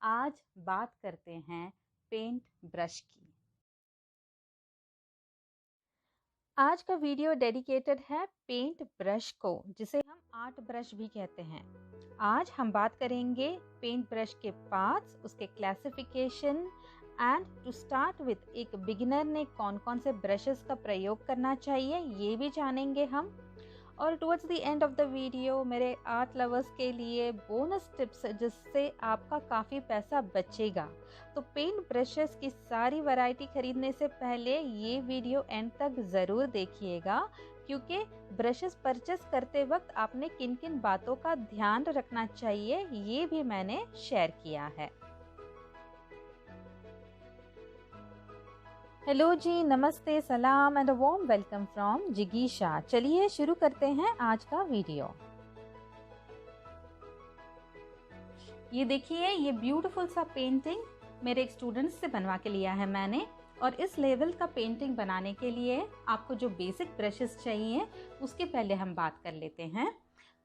आज बात करते हैं पेंट ब्रश की। आज का वीडियो डेडिकेटेड है पेंट ब्रश को, जिसे हम आर्ट ब्रश भी कहते हैं। आज हम बात करेंगे पेंट ब्रश के पार्ट्स, उसके classification and to start with एक बिगिनर ने कौन कौन से ब्रशेस का प्रयोग करना चाहिए ये भी जानेंगे हम। और towards the end of the video मेरे आर्ट लवर्स के लिए बोनस टिप्स जिससे आपका काफ़ी पैसा बचेगा। तो पेंट ब्रशेस की सारी वैरायटी खरीदने से पहले ये वीडियो एंड तक ज़रूर देखिएगा, क्योंकि ब्रशेस परचेस करते वक्त आपने किन किन बातों का ध्यान रखना चाहिए ये भी मैंने शेयर किया है। हेलो जी, नमस्ते, सलाम and a warm welcome from जिगीशा। चलिए शुरू करते हैं आज का वीडियो। ये देखिए, ये ब्यूटीफुल सा पेंटिंग मेरे एक स्टूडेंट से बनवा के लिया है मैंने। और इस लेवल का पेंटिंग बनाने के लिए आपको जो बेसिक ब्रशेस चाहिए उसके पहले हम बात कर लेते हैं।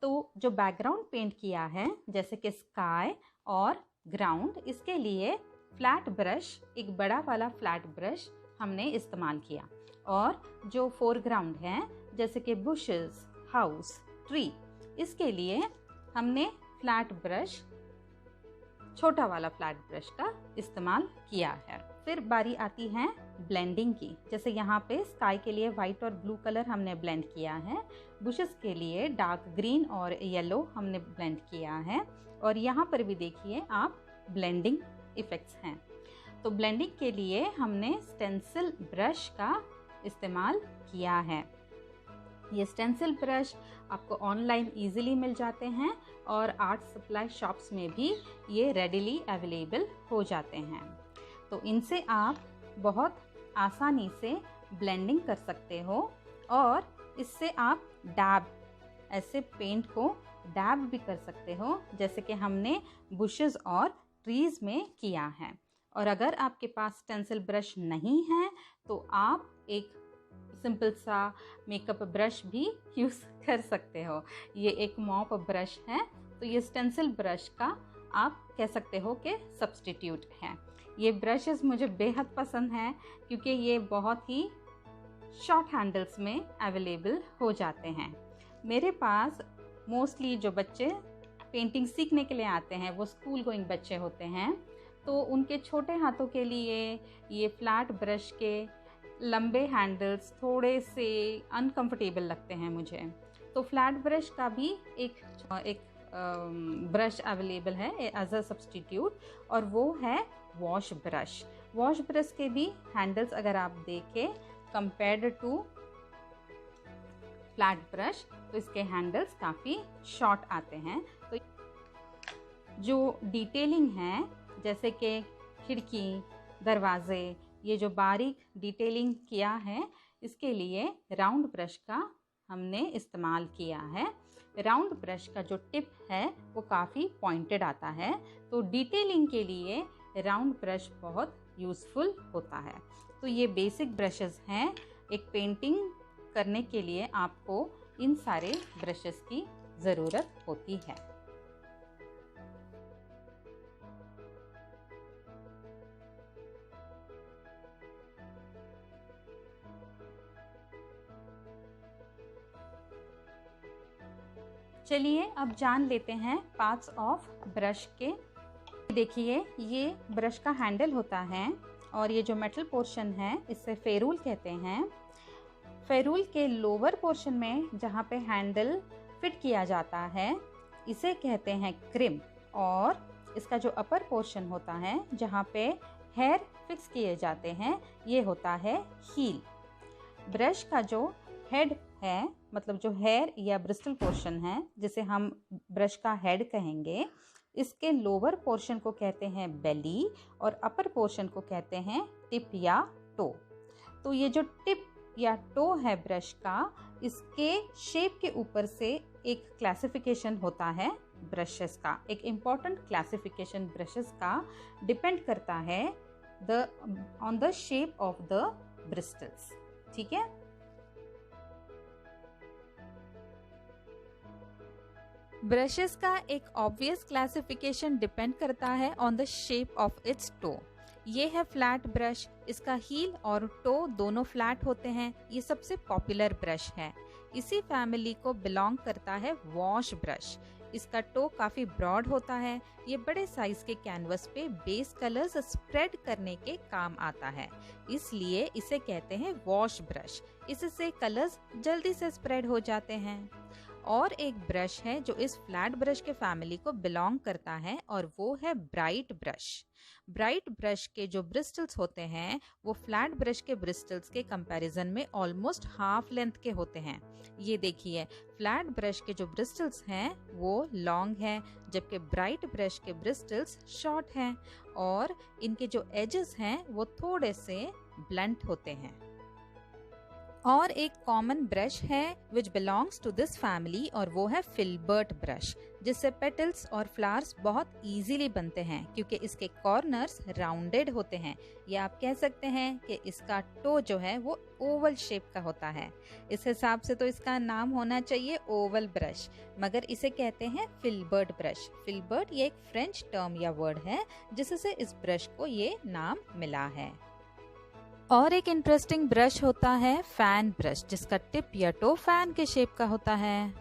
तो जो बैकग्राउंड पेंट किया है जैसे कि स्काई और ग्राउंड, इसके लिए फ्लैट ब्रश, एक बड़ा वाला फ्लैट ब्रश हमने इस्तेमाल किया। और जो फोरग्राउंड है जैसे कि बुशेस, हाउस, ट्री, इसके लिए हमने फ्लैट ब्रश, छोटा वाला फ्लैट ब्रश का इस्तेमाल किया है। फिर बारी आती है ब्लेंडिंग की। जैसे यहाँ पे स्काई के लिए वाइट और ब्लू कलर हमने ब्लेंड किया है, बुशेस के लिए डार्क ग्रीन और येलो हमने ब्लेंड किया है, और यहाँ पर भी देखिए आप ब्लेंडिंग इफेक्ट्स हैं। तो ब्लेंडिंग के लिए हमने स्टेंसिल ब्रश का इस्तेमाल किया है। ये स्टेंसिल ब्रश आपको ऑनलाइन इजीली मिल जाते हैं और आर्ट सप्लाई शॉप्स में भी ये रेडिली अवेलेबल हो जाते हैं। तो इनसे आप बहुत आसानी से ब्लेंडिंग कर सकते हो, और इससे आप डैब, ऐसे पेंट को डैब भी कर सकते हो जैसे कि हमने बुशेस और ट्रीज में किया है। और अगर आपके पास स्टेंसिल ब्रश नहीं है तो आप एक सिंपल सा मेकअप ब्रश भी यूज़ कर सकते हो। ये एक मॉप ब्रश है, तो ये स्टेंसिल ब्रश का आप कह सकते हो कि सब्स्टिट्यूट है। ये ब्रशेस मुझे बेहद पसंद हैं क्योंकि ये बहुत ही शॉर्ट हैंडल्स में अवेलेबल हो जाते हैं। मेरे पास मोस्टली जो बच्चे पेंटिंग सीखने के लिए आते हैं वो स्कूल गोइंग बच्चे होते हैं, तो उनके छोटे हाथों के लिए ये फ्लैट ब्रश के लंबे हैंडल्स थोड़े से अनकंफर्टेबल लगते हैं मुझे। तो फ्लैट ब्रश का भी एक ब्रश अवेलेबल है एज अ सब्स्टिट्यूट, और वो है वॉश ब्रश। वॉश ब्रश के भी हैंडल्स अगर आप देखें कंपेयर्ड टू फ्लैट ब्रश, तो इसके हैंडल्स काफ़ी शॉर्ट आते हैं। तो जो डिटेलिंग है जैसे कि खिड़की, दरवाजे, ये जो बारीक डिटेलिंग किया है, इसके लिए राउंड ब्रश का हमने इस्तेमाल किया है। राउंड ब्रश का जो टिप है वो काफ़ी पॉइंटेड आता है, तो डिटेलिंग के लिए राउंड ब्रश बहुत यूज़फुल होता है। तो ये बेसिक ब्रशेस हैं। एक पेंटिंग करने के लिए आपको इन सारे ब्रशेस की ज़रूरत होती है। चलिए अब जान लेते हैं पार्ट्स ऑफ ब्रश के। देखिए, ये ब्रश का हैंडल होता है, और ये जो मेटल पोर्शन है इसे फेरूल कहते हैं। फेरूल के लोअर पोर्शन में जहाँ पे हैंडल फिट किया जाता है इसे कहते हैं क्रिम, और इसका जो अपर पोर्शन होता है जहाँ पे हेयर फिक्स किए जाते हैं ये होता है हील। ब्रश का जो हेड है, मतलब जो हेयर या ब्रिस्टल पोर्शन है जिसे हम ब्रश का हेड कहेंगे, इसके लोअर पोर्शन को कहते हैं बेली और अपर पोर्शन को कहते हैं टिप या टो। तो ये जो टिप या टो है ब्रश का, इसके शेप के ऊपर से एक क्लासिफिकेशन होता है ब्रशेस का। एक इम्पॉर्टेंट क्लासिफिकेशन ब्रशेस का डिपेंड करता है on the shape of the bristles. ठीक है। ब्रशेस का एक ऑब्वियस क्लासिफिकेशन डिपेंड करता है on the shape of its toe. ये है फ्लैट ब्रश, इसका हील और टो दोनों फ्लैट होते हैं। ये सबसे पॉपुलर ब्रश है। इसी फैमिली को बिलोंग करता है वॉश ब्रश। इसका टो काफी ब्रॉड होता है। ये बड़े साइज के कैनवस पे बेस कलर्स स्प्रेड करने के काम आता है, इसलिए इसे कहते हैं वॉश ब्रश। इससे कलर्स जल्दी से स्प्रेड हो जाते हैं। और एक ब्रश है जो इस फ्लैट ब्रश के फैमिली को बिलोंग करता है और वो है ब्राइट ब्रश। ब्राइट ब्रश के जो ब्रिस्टल्स होते हैं वो फ्लैट ब्रश के ब्रिस्टल्स के कंपैरिजन में ऑलमोस्ट हाफ लेंथ के होते हैं। ये देखिए, फ्लैट ब्रश के जो ब्रिस्टल्स हैं वो लॉन्ग हैं, जबकि ब्राइट ब्रश के ब्रिस्टल्स शॉर्ट हैं और इनके जो एजेस हैं वो थोड़े से ब्लंट होते हैं। और एक कॉमन ब्रश है which belongs to this family और वो है फिल्बर्ट ब्रश, जिससे पेटल्स और फ्लावर्स बहुत इजीली बनते हैं क्योंकि इसके कॉर्नर्स राउंडेड होते हैं। या आप कह सकते हैं कि इसका टो जो है वो ओवल शेप का होता है। इस हिसाब से तो इसका नाम होना चाहिए ओवल ब्रश, मगर इसे कहते हैं फिल्बर्ट ब्रश। फिल्बर्ट ये एक फ्रेंच टर्म या वर्ड है जिससे इस ब्रश को ये नाम मिला है। और एक इंटरेस्टिंग ब्रश होता है फैन ब्रश, जिसका टिप या टो फैन के शेप का होता है।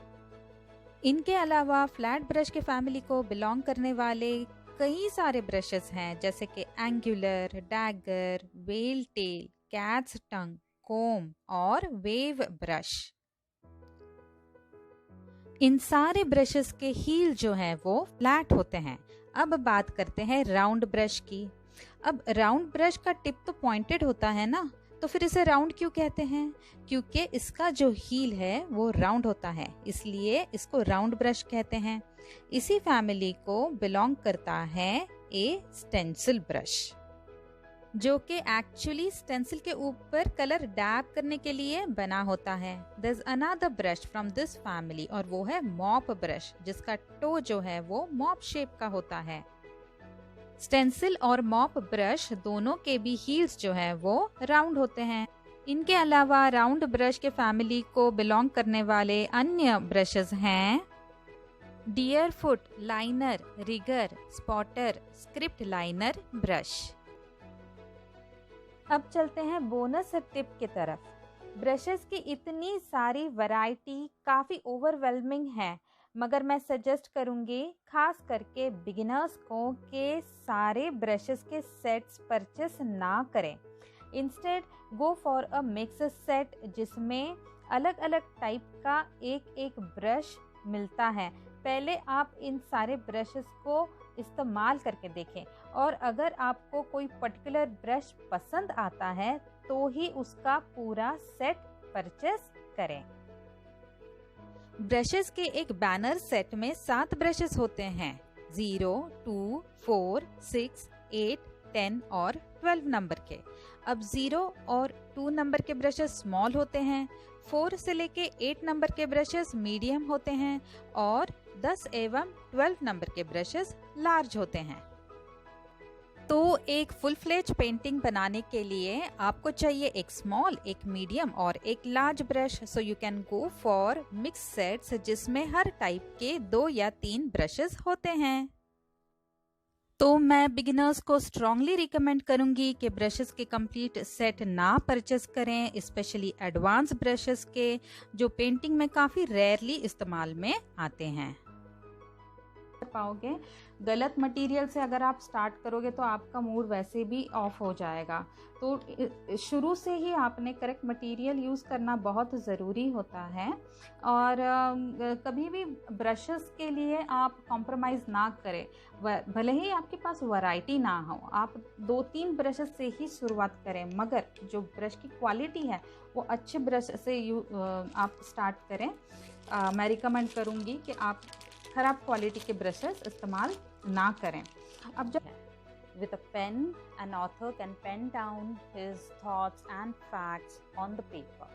इनके अलावा फ्लैट ब्रश के फैमिली को बिलोंग करने वाले कई सारे ब्रशेस हैं, जैसे कि angular, dagger, whale tail, cat's tongue, comb और वेव ब्रश। इन सारे ब्रशेस के हील जो है वो फ्लैट होते हैं। अब बात करते हैं राउंड ब्रश की। अब राउंड ब्रश का टिप तो पॉइंटेड होता है ना, तो फिर इसे राउंड क्यों कहते हैं? क्योंकि इसका जो हील है वो राउंड होता है, इसलिए इसको राउंड ब्रश कहते हैं। इसी फैमिली को बिलोंग करता है ए स्टेंसिल ब्रश, जो कि एक्चुअली स्टेंसिल के ऊपर कलर डैब करने के लिए बना होता है। There is another brush from this family और वो है मॉप ब्रश, जिसका टो जो है वो मॉप शेप का होता है। स्टेंसिल और मॉप ब्रश दोनों के भी हील्स जो है वो राउंड होते हैं। इनके अलावा राउंड ब्रश के फैमिली को बिलोंग करने वाले अन्य ब्रशेस हैं deer foot, liner, rigger, spotter, script liner brush. अब चलते हैं बोनस टिप की तरफ। ब्रशेस की इतनी सारी वैरायटी काफ़ी ओवरवेलमिंग है, मगर मैं सजेस्ट करूँगी खास करके बिगिनर्स को कि सारे ब्रशेस के सेट्स परचेस ना करें। Instead go for a mix set, जिसमें अलग अलग टाइप का एक एक ब्रश मिलता है। पहले आप इन सारे ब्रशेस को इस्तेमाल करके देखें और अगर आपको कोई पर्टिकुलर ब्रश पसंद आता है तो ही उसका पूरा सेट परचेस करें। ब्रशेस के एक बैनर सेट में 7 ब्रशेस होते हैं, 0, 2, 4, 6, 8, 10 और 12 नंबर के। अब 0 और 2 नंबर के ब्रशेस स्मॉल होते हैं, 4 से लेके 8 नंबर के ब्रशेस मीडियम होते हैं और 10 एवं 12 नंबर के ब्रशेस लार्ज होते हैं। तो एक फुल फ्लेज पेंटिंग बनाने के लिए आपको चाहिए एक स्मॉल, एक मीडियम और एक large brush. So you can go for mix sets जिसमें हर टाइप के 2 या 3 ब्रशेस होते हैं। तो मैं बिगिनर्स को स्ट्रांगली रिकमेंड करूंगी कि ब्रशेस के कंप्लीट सेट ना परचेस करें, स्पेशली एडवांस ब्रशेस के, जो पेंटिंग में काफ़ी रेयरली इस्तेमाल में आते हैं। पाओगे गलत मटेरियल से अगर आप स्टार्ट करोगे तो आपका मूड वैसे भी ऑफ हो जाएगा। तो शुरू से ही आपने करेक्ट मटेरियल यूज़ करना बहुत ज़रूरी होता है। और कभी भी ब्रशेस के लिए आप कॉम्प्रोमाइज़ ना करें। भले ही आपके पास वैरायटी ना हो, आप 2-3 ब्रशेस से ही शुरुआत करें, मगर जो ब्रश की क्वालिटी है वो अच्छे ब्रश से आप स्टार्ट करें। मैं रिकमेंड करूँगी कि आप खराब क्वालिटी के ब्रशेस इस्तेमाल ना करें। अब जब with a pen, an author can pen down his thoughts and facts on the paper.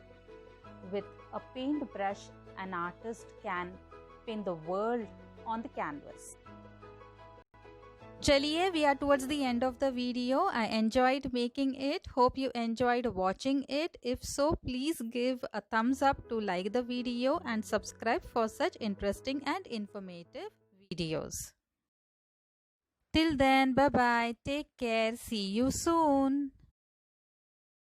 With a paintbrush, an artist can paint the world on the canvas. चलिए, we are towards the end of the video. I enjoyed making it. Hope you enjoyed watching it. If so, please give a thumbs up to like the video and subscribe for such interesting and informative videos. Till then, bye bye. Take care. See you soon.